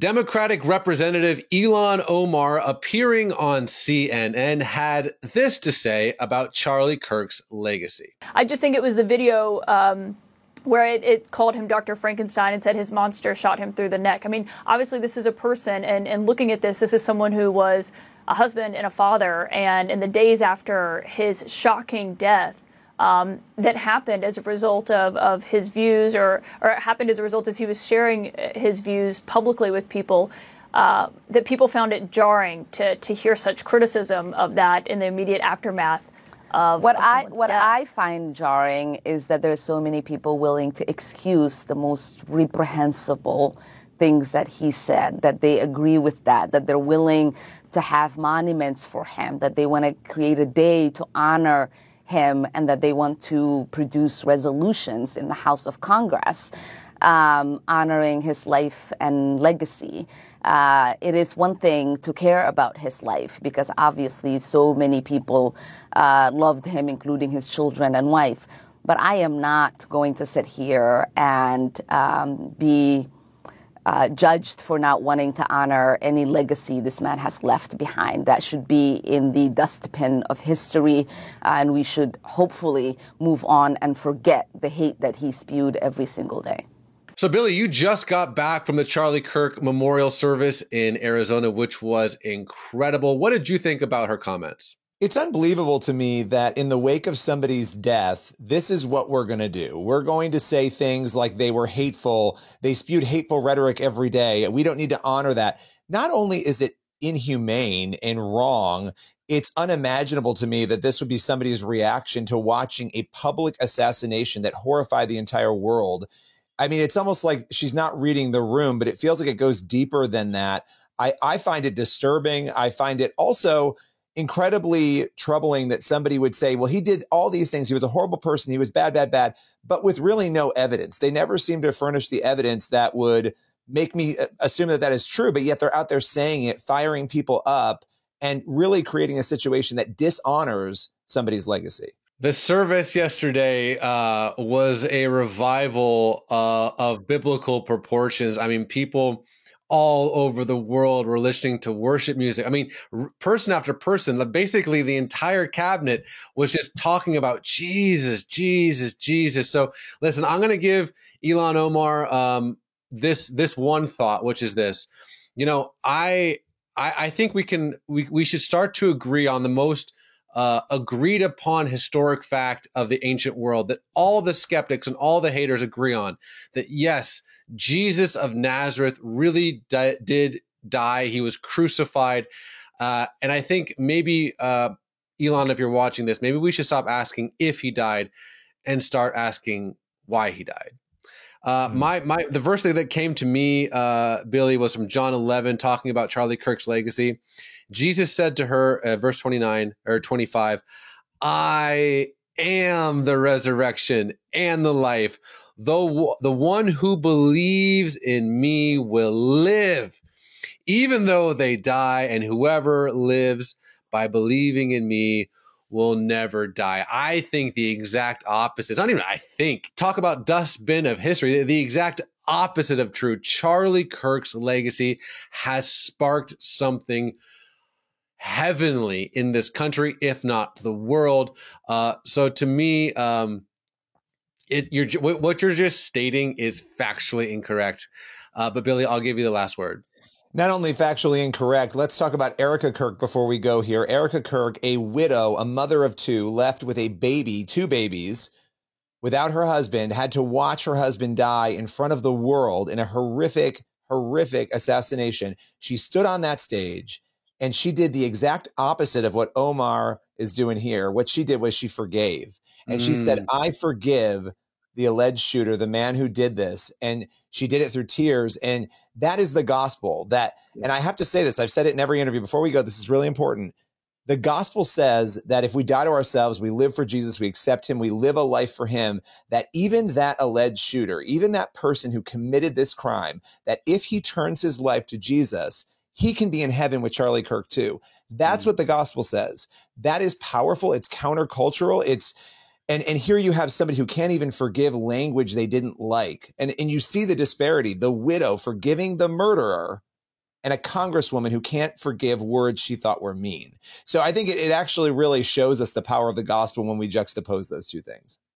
Democratic Representative Ilhan Omar, appearing on CNN, had this to say about Charlie Kirk's legacy. I just think it was the video where it called him Dr. Frankenstein and said his monster shot him through the neck. I mean, obviously this is a person, and looking at this is someone who was a husband and a father, and in the days after his shocking death, that happened as a result of his views, or it happened as a result as he was sharing his views publicly with people, that people found it jarring to hear such criticism of that in the immediate aftermath of what death. I find jarring is that there are so many people willing to excuse the most reprehensible things that he said, that they agree with that they're willing to have monuments for him, that they want to create a day to honor him, and that they want to produce resolutions in the House of Congress honoring his life and legacy. It is one thing to care about his life, because obviously so many people loved him, including his children and wife. But I am not going to sit here and be judged for not wanting to honor any legacy this man has left behind. That should be in the dustbin of history, and we should hopefully move on and forget the hate that he spewed every single day. So, Billy, you just got back from the Charlie Kirk memorial service in Arizona, which was incredible. What did you think about her comments? It's unbelievable to me that in the wake of somebody's death, this is what we're going to do. We're going to say things like they were hateful. They spewed hateful rhetoric every day. We don't need to honor that. Not only is it inhumane and wrong, it's unimaginable to me that this would be somebody's reaction to watching a public assassination that horrified the entire world. I mean, it's almost like she's not reading the room, but it feels like it goes deeper than that. I find it disturbing. I find it also incredibly troubling that somebody would say, well, he did all these things. He was a horrible person. He was bad, bad, bad, but with really no evidence. They never seem to furnish the evidence that would make me assume that that is true, but yet they're out there saying it, firing people up, and really creating a situation that dishonors somebody's legacy. The service yesterday was a revival of biblical proportions. I mean, people all over the world were listening to worship music. I mean, person after person, basically the entire cabinet was just talking about Jesus, Jesus, Jesus. So listen, I'm going to give Ilhan Omar this one thought, which is this. You know, I think we should start to agree on the most agreed upon historic fact of the ancient world that all the skeptics and all the haters agree on, that yes, Jesus of Nazareth really did die. He was crucified. And I think maybe, Ilhan, if you're watching this, maybe we should stop asking if he died and start asking why he died. The verse that came to me, Billy, was from John 11, talking about Charlie Kirk's legacy. Jesus said to her, verse 29 or 25, I am the resurrection and the life. Though the one who believes in me will live, even though they die, and whoever lives by believing in me will never die. I think the exact opposite. It's not even I think. Talk about dustbin of history. The exact opposite of true. Charlie Kirk's legacy has sparked something heavenly in this country, if not the world. So to me, what you're just stating is factually incorrect. But Billy, I'll give you the last word. Not only factually incorrect, let's talk about Erica Kirk before we go here. Erica Kirk, a widow, a mother of two, left with a baby, two babies, without her husband, had to watch her husband die in front of the world in a horrific, horrific assassination. She stood on that stage and she did the exact opposite of what Omar is doing here. What she did was she forgave. And she said, I forgive the alleged shooter, the man who did this. And she did it through tears. And that is the gospel and I have to say this, I've said it in every interview before we go, this is really important. The gospel says that if we die to ourselves, we live for Jesus, we accept him, we live a life for him, that even that alleged shooter, even that person who committed this crime, that if he turns his life to Jesus, he can be in heaven with Charlie Kirk too. That's what the gospel says. That is powerful. It's countercultural. And here you have somebody who can't even forgive language they didn't like. And you see the disparity, the widow forgiving the murderer, and a congresswoman who can't forgive words she thought were mean. So I think it actually really shows us the power of the gospel when we juxtapose those two things.